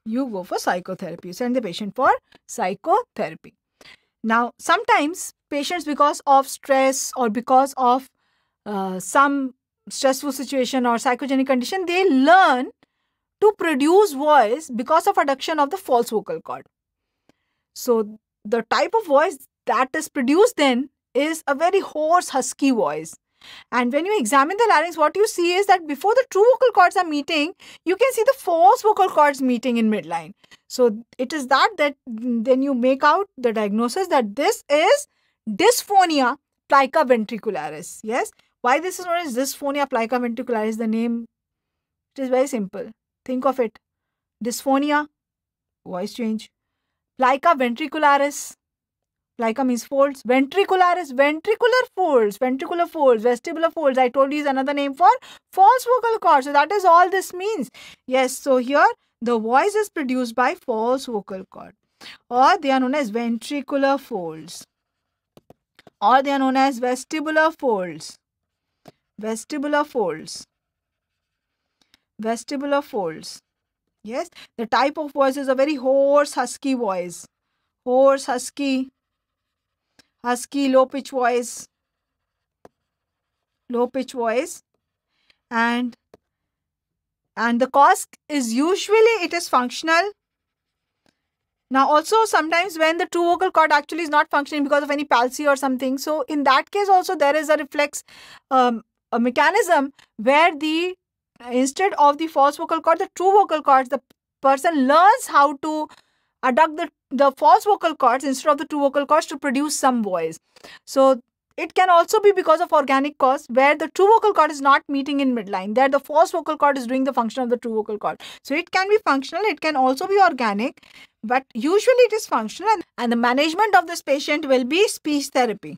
You go for psychotherapy. You send the patient for psychotherapy. Now, sometimes patients, because of stress or because of some stressful situation or psychogenic condition, they learn to produce voice because of adduction of the false vocal cord. So the type of voice that is produced then is a very hoarse, husky voice. And when you examine the larynx, what you see is that before the true vocal cords are meeting, you can see the false vocal cords meeting in midline. So it is that then you make out the diagnosis that this is dysphonia plica ventricularis. Yes. Why this is known as dysphonia plica ventricularis? The name, it is very simple. Think of it. Dysphonia, voice change. Plica ventricularis. Plica means folds. Ventricularis, ventricular folds. Ventricular folds, vestibular folds. I told you is another name for false vocal cord. So that is all this means. Yes, so here the voice is produced by false vocal cord. Or they are known as ventricular folds. Or they are known as vestibular folds. Vestibular folds. Vestibular folds. Yes, the type of voice is a very hoarse, husky voice. Hoarse, husky, low pitch voice. Low pitch voice. And the cause is usually it is functional. Now also sometimes when the true vocal cord actually is not functioning because of any palsy or something, so in that case also there is a reflex, a mechanism where instead of the false vocal cord, the true vocal cords, the person learns how to adduct the false vocal cords instead of the true vocal cords to produce some voice. So it can also be because of organic cause where the true vocal cord is not meeting in midline. There the false vocal cord is doing the function of the true vocal cord. So it can be functional, it can also be organic, but usually it is functional. And the management of this patient will be speech therapy.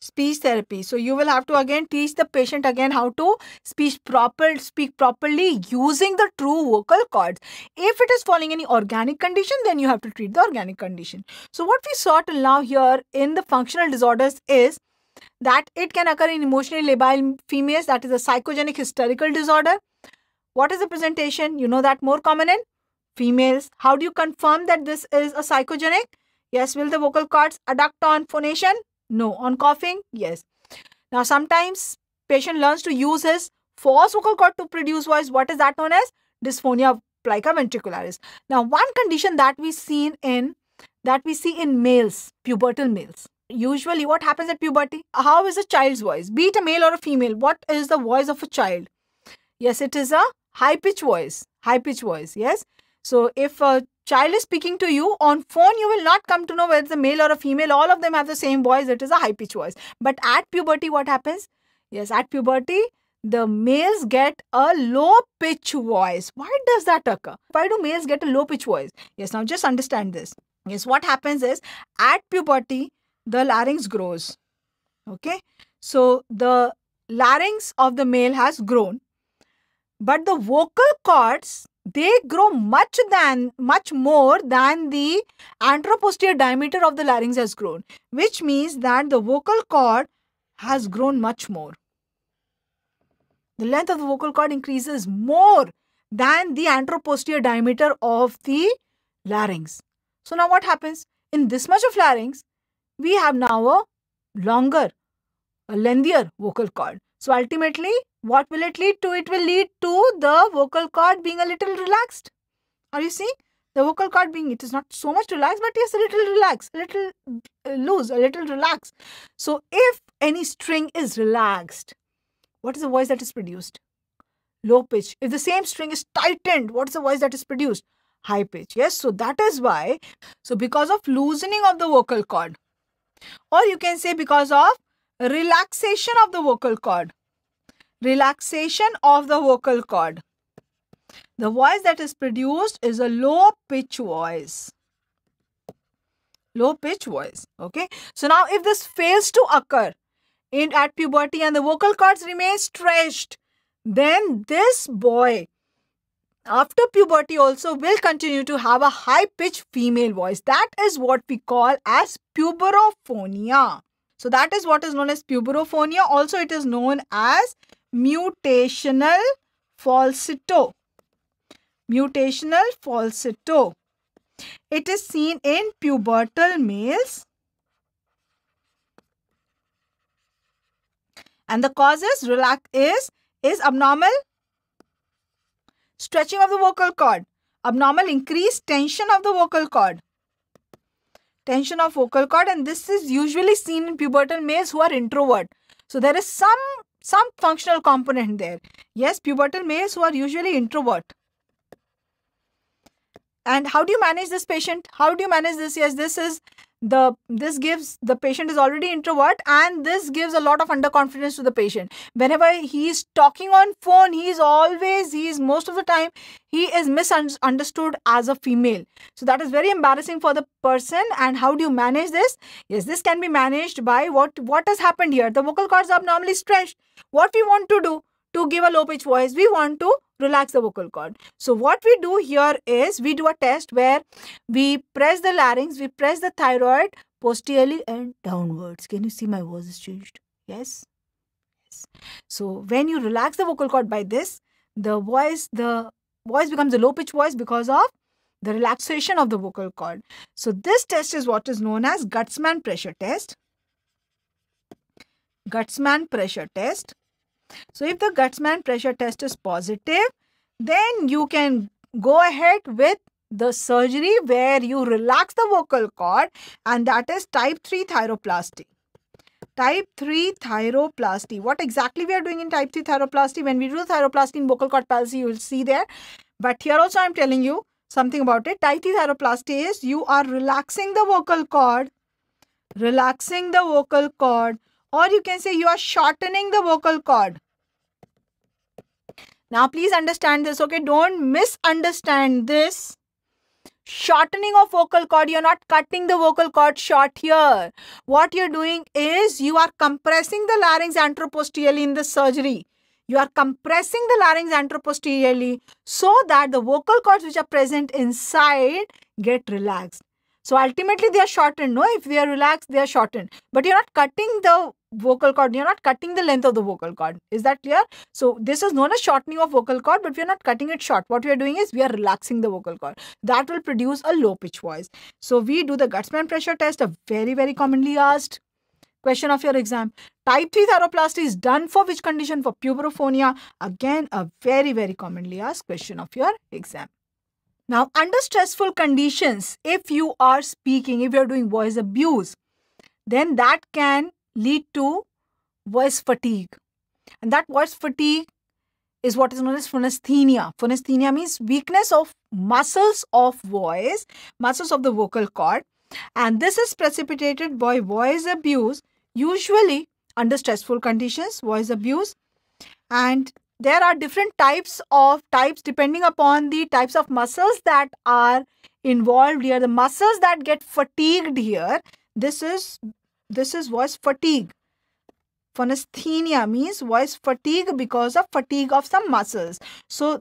Speech therapy. So you will have to again teach the patient again how to speak properly using the true vocal cords. If it is following any organic condition, then you have to treat the organic condition. So what we saw till now here in the functional disorders is that it can occur in emotionally labile females, that is a psychogenic hysterical disorder. What is the presentation? You know that more common in females. How do you confirm that this is a psychogenic? Yes. Will the vocal cords adduct on phonation? No. On coughing? Yes. Now, sometimes patient learns to use his false vocal cord to produce voice. What is that known as? Dysphonia plica ventricularis. Now, one condition that we see in males, pubertal males. Usually, what happens at puberty? How is a child's voice? Be it a male or a female, what is the voice of a child? Yes, it is a high-pitched voice. High-pitched voice, yes. So, if a child is speaking to you on phone, you will not come to know whether it's a male or a female. All of them have the same voice. It is a high-pitched voice. But at puberty, what happens? Yes, at puberty, the males get a low-pitched voice. Why does that occur? Why do males get a low-pitched voice? Yes, now just understand this. Yes, what happens is, at puberty, the larynx grows. Okay. So, the larynx of the male has grown. But the vocal cords, they grow much more than the anteroposterior diameter of the larynx has grown, which means that the vocal cord has grown much more. The length of the vocal cord increases more than the anteroposterior diameter of the larynx. So now what happens? In this much of larynx, we have now a lengthier vocal cord. So ultimately, what will it lead to? It will lead to the vocal cord being a little relaxed. Are you seeing? The vocal cord being, it is not so much relaxed, but yes, a little relaxed, a little loose, a little relaxed. So if any string is relaxed, what is the voice that is produced? Low pitch. If the same string is tightened, what is the voice that is produced? High pitch. Yes, so that is why. So because of loosening of the vocal cord, or you can say because of relaxation of the vocal cord, relaxation of the vocal cord, the voice that is produced is a low pitch voice. Low pitch voice. Okay. So now if this fails to occur at puberty and the vocal cords remain stretched, then this boy after puberty also will continue to have a high pitched female voice. That is what we call as puberophonia. So that is what is known as puberophonia. Also it is known as mutational falsetto. Mutational falsetto. It is seen in pubertal males. And the cause is abnormal stretching of the vocal cord, abnormal increased tension of the vocal cord. Tension of vocal cord, and this is usually seen in pubertal males who are introvert. So there is some functional component there. Yes, pubertal males who are usually introvert. And how do you manage this patient? How do you manage this? Yes, this gives the patient is already introvert, and this gives a lot of underconfidence to the patient. Whenever he is talking on phone, he is most of the time he is misunderstood as a female. So that is very embarrassing for the person. And how do you manage this? Yes, this can be managed by what has happened here. The vocal cords are abnormally stretched. What we want to do to give a low pitch voice, we want to relax the vocal cord. So what we do here is we do a test where we press the larynx, we press the thyroid posteriorly and downwards. Can you see my voice is changed? Yes. Yes. So when you relax the vocal cord by this, the voice becomes a low pitch voice because of the relaxation of the vocal cord. So this test is what is known as Gutzman pressure test. Gutzman pressure test. So if the Gutzman pressure test is positive, then you can go ahead with the surgery where you relax the vocal cord, and that is type 3 thyroplasty. Type 3 thyroplasty. What exactly we are doing in type 3 thyroplasty? When we do thyroplasty in vocal cord palsy, you will see there. But here also I am telling you something about it. Type 3 thyroplasty is you are relaxing the vocal cord, or you can say you are shortening the vocal cord. Now please understand this, okay? Don't misunderstand this. Shortening of vocal cord, you are not cutting the vocal cord short here. What you are doing is you are compressing the larynx anteroposteriorly in the surgery. You are compressing the larynx anteroposteriorly so that the vocal cords which are present inside get relaxed. So ultimately they are shortened. No, if they are relaxed, they are shortened. But you are not cutting the vocal cord. You're not cutting the length of the vocal cord. Is that clear? So this is known as shortening of vocal cord, but we're not cutting it short. What we are doing is we are relaxing the vocal cord. That will produce a low pitch voice. So we do the Gutsman pressure test, a very, very commonly asked question of your exam. Type 3 thyroplasty is done for which condition? For puberophonia. Again, a very, very commonly asked question of your exam. Now, under stressful conditions, if you are speaking, if you are doing voice abuse, then that can lead to voice fatigue. And that voice fatigue is what is known as phonesthesia. Phonesthesia means weakness of muscles of voice, muscles of the vocal cord. And this is precipitated by voice abuse, usually under stressful conditions, voice abuse. And there are different types depending upon the types of muscles that are involved here. The muscles that get fatigued here, this is voice fatigue. Phonesthesia means voice fatigue because of fatigue of some muscles. So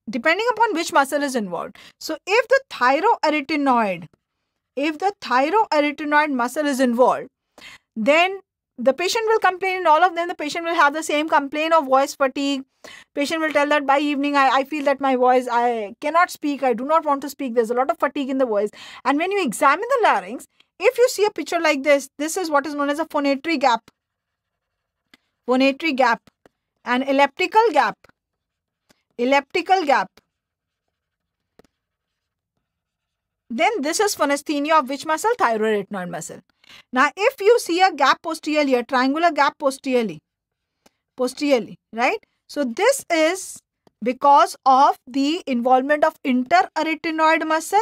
depending upon which muscle is involved. So if the thyroarytenoid muscle is involved, then the patient will complain. In all of them, the patient will have the same complaint of voice fatigue. Patient will tell that by evening, I feel that my voice, I cannot speak, I do not want to speak. There's a lot of fatigue in the voice. And when you examine the larynx, if you see a picture like this, this is what is known as a phonatory gap. Phonatory gap. An elliptical gap. Elliptical gap. Then this is phonesthesia of which muscle? Thyroarytenoid muscle. Now, if you see a gap posteriorly, a triangular gap posteriorly, right? So this is because of the involvement of interarytenoid muscle,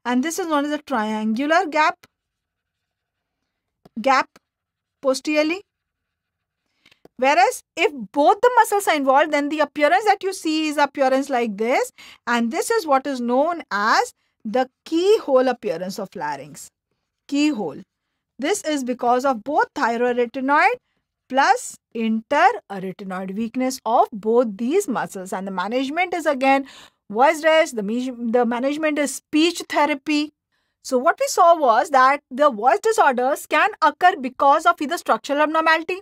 and this is known as a triangular gap posteriorly. Whereas if both the muscles are involved, then the appearance that you see is appearance like this, and this is what is known as the keyhole appearance of larynx. Keyhole. This is because of both thyroarytenoid plus interarytenoid, weakness of both these muscles. And the management is again voice rest, the management is speech therapy. So what we saw was that the voice disorders can occur because of either structural abnormality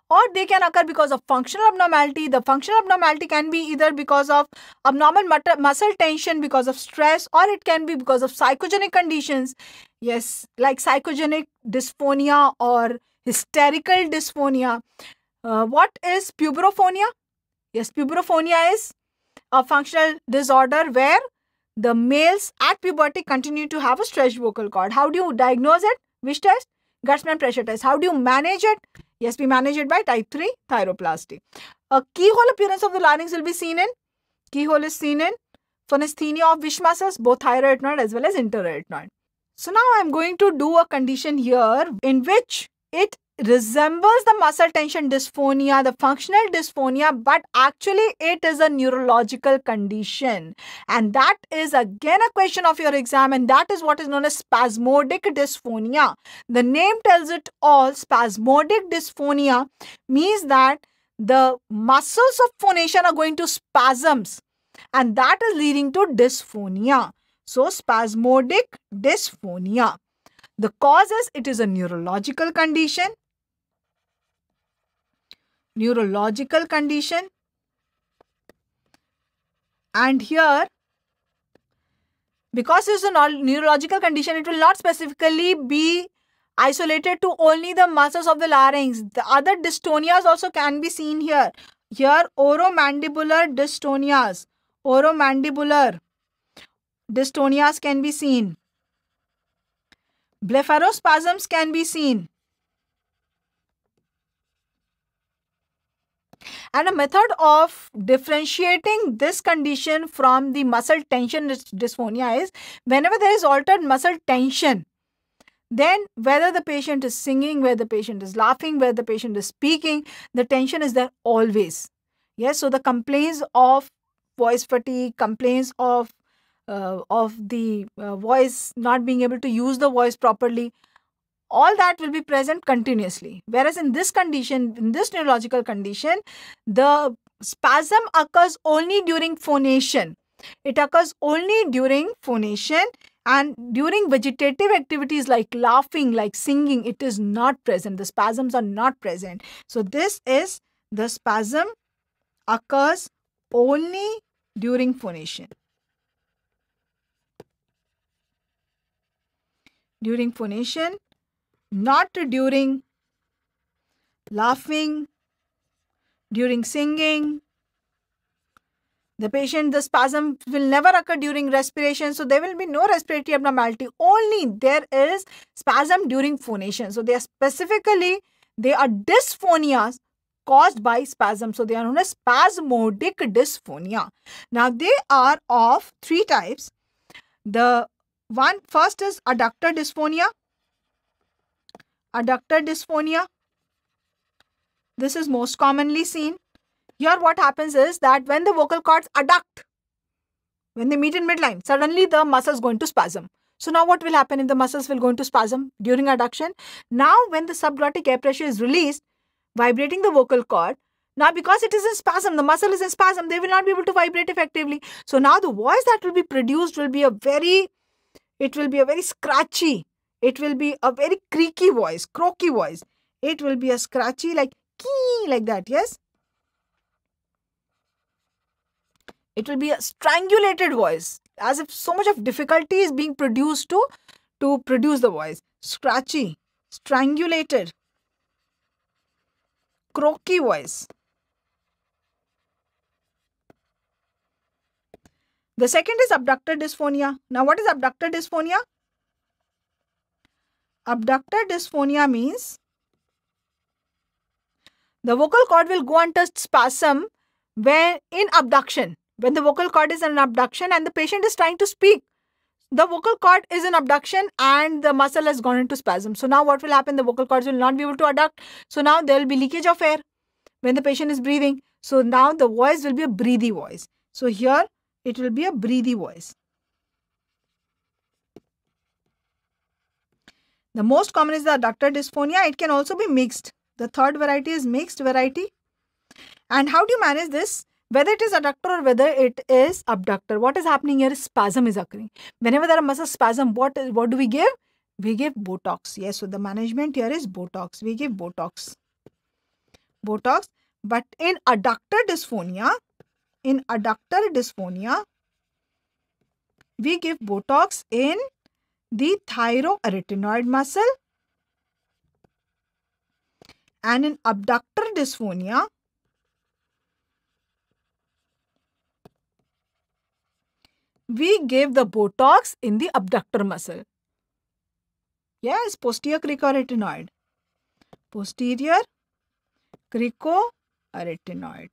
or they can occur because of functional abnormality. The functional abnormality can be either because of abnormal muscle tension because of stress, or it can be because of psychogenic conditions. Yes, like psychogenic dysphonia or hysterical dysphonia. What is puberophonia? Yes, puberophonia is a functional disorder where the males at puberty continue to have a stretched vocal cord. How do you diagnose it? Which test? Gutsman pressure test. How do you manage it? Yes, we manage it by type 3 thyroplasty. A keyhole appearance of the larynx will be seen in, keyhole is seen in phonesthesia of which muscles? Both thyroarytenoid as well as interarytenoid. So now I am going to do a condition here in which it resembles the muscle tension dysphonia, the functional dysphonia, but actually it is a neurological condition. And that is again a question of your exam, and that is what is known as spasmodic dysphonia. The name tells it all. Spasmodic dysphonia means that the muscles of phonation are going to spasms, and that is leading to dysphonia. So spasmodic dysphonia. The cause is it is a neurological condition. Neurological condition. And here, because it is a neurological condition, it will not specifically be isolated to only the muscles of the larynx. The other dystonias also can be seen here. Here, oromandibular dystonias. Oromandibular dystonias can be seen. Blepharospasms can be seen. And a method of differentiating this condition from the muscle tension dysphonia is whenever there is altered muscle tension, then whether the patient is singing, whether the patient is laughing, whether the patient is speaking, the tension is there always. Yes, so the complaints of voice fatigue, complaints of the voice not being able to use the voice properly, all that will be present continuously. Whereas in this condition, in this neurological condition, the spasm occurs only during phonation. It occurs only during phonation, And during vegetative activities like laughing, like singing, it is not present. The spasms are not present. So this is the spasm occurs only during phonation. During phonation, not during laughing, during singing. The spasm will never occur during respiration, so there will be no respiratory abnormality. Only there is spasm during phonation. So they are dysphonias caused by spasm. So they are known as spasmodic dysphonia. Now they are of three types. The one first is adductor dysphonia. Adductor dysphonia. This is most commonly seen. Here what happens is that when the vocal cords adduct, when they meet in midline, suddenly the muscle is going to spasm. So now what will happen if the muscles will go into spasm during adduction? Now when the subglottic air pressure is released, vibrating the vocal cord, now because it is in spasm, the muscle is in spasm, they will not be able to vibrate effectively. So now the voice that will be produced will be a very scratchy, it will be a very creaky voice, croaky voice. It will be a scratchy like kee, like that, yes? It will be a strangulated voice, as if so much of difficulty is being produced to produce the voice. Scratchy, strangulated, croaky voice. The second is abductor dysphonia. Now, what is abductor dysphonia? Abductor dysphonia means the vocal cord will go under spasm when in abduction. When the vocal cord is in abduction and the patient is trying to speak, the vocal cord is in abduction and the muscle has gone into spasm. So now what will happen? The vocal cords will not be able to adduct. So now there will be leakage of air when the patient is breathing. So now the voice will be a breathy voice. So here it will be a breathy voice. The most common is the adductor dysphonia. It can also be mixed. The third variety is mixed variety. And how do you manage this? Whether it is adductor or whether it is abductor, what is happening here is spasm is occurring. Whenever there are muscle spasm, what do we give? We give Botox. Yes, so the management here is Botox. We give Botox. Botox. But in adductor dysphonia, we give Botox in the thyroarytenoid muscle. And in abductor dysphonia, we give the Botox in the abductor muscle. Yes, posterior cricoarytenoid. Posterior cricoarytenoid.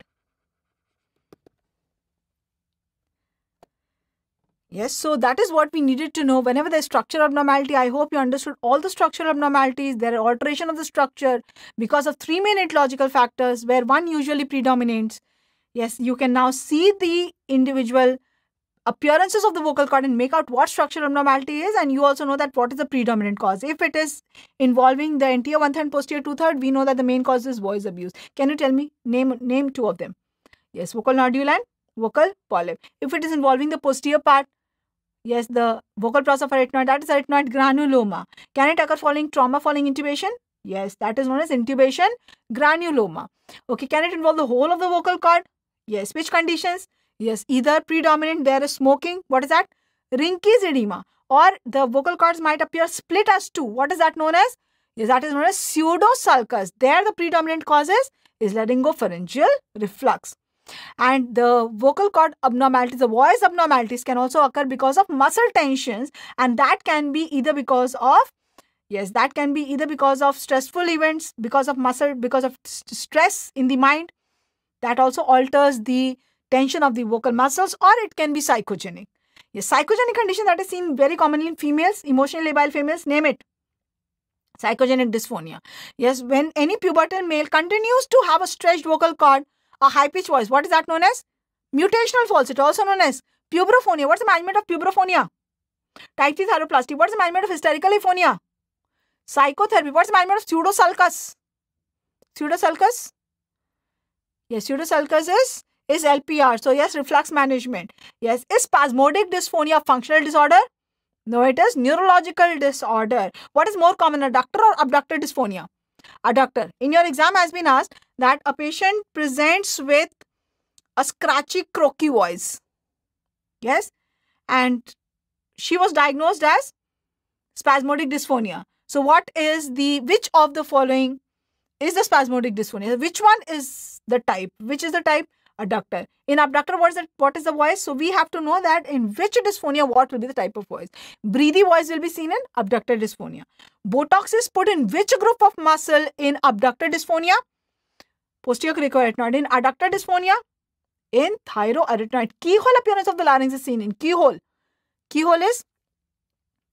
Yes, so that is what we needed to know. Whenever there is structural abnormality, I hope you understood all the structural abnormalities. There are alteration of the structure because of three main etiological factors where one usually predominates. Yes, you can now see the individual appearances of the vocal cord and make out what structural abnormality is, and you also know that what is the predominant cause. If it is involving the anterior one-third and posterior two-third, we know that the main cause is voice abuse. Can you tell me, name two of them? Yes, vocal nodule and vocal polyp. If it is involving the posterior part, yes, the vocal process of arytenoid, that is arytenoid granuloma. Can it occur following trauma, following intubation? Yes, that is known as intubation granuloma. Okay, can it involve the whole of the vocal cord? Yes, which conditions? Yes, either predominant, there is smoking. What is that? Rinke's edema. Or the vocal cords might appear split as two. What is that known as? Yes, that is known as pseudosulcus. There the predominant cause is laryngopharyngeal reflux. And the vocal cord abnormalities, the voice abnormalities can also occur because of muscle tensions, and that can be either because of, stressful events, because of stress in the mind, that also alters the tension of the vocal muscles, or it can be psychogenic. Yes, psychogenic condition that is seen very commonly in females, emotionally labile females, name it. Psychogenic dysphonia. Yes, when any pubertal male continues to have a stretched vocal cord, a high-pitched voice, what is that known as? Mutational falsetto, also known as pubrophonia. What's the management of pubrophonia? Type 3 thyroplasty. What's the management of hysterical aphonia? Psychotherapy. What's the management of pseudosulcus? Pseudosulcus? Yes, pseudosulcus is LPR. So yes, reflux management. Yes, is spasmodic dysphonia functional disorder? No, it is neurological disorder. What is more common, adductor or abductor dysphonia? Adductor. In your exam has been asked that a patient presents with a scratchy, croaky voice. Yes. And she was diagnosed as spasmodic dysphonia. So which of the following is the spasmodic dysphonia? Which one is the type? Which is the type? Adductor. In abductor, what is the voice? So we have to know that in which dysphonia, what will be the type of voice. Breathy voice will be seen in abductor dysphonia. Botox is put in which group of muscle in abductor dysphonia? Posterior cricoarytenoid. In adductor dysphonia? In thyroarytenoid. Keyhole appearance of the larynx is seen in keyhole. Keyhole is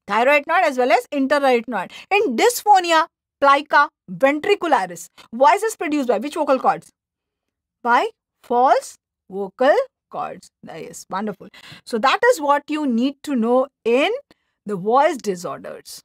thyroarytenoid as well as interarytenoid. In dysphonia, plica ventricularis. Voice is produced by which vocal cords? By false vocal cords. Yes, wonderful. So that is what you need to know in the voice disorders.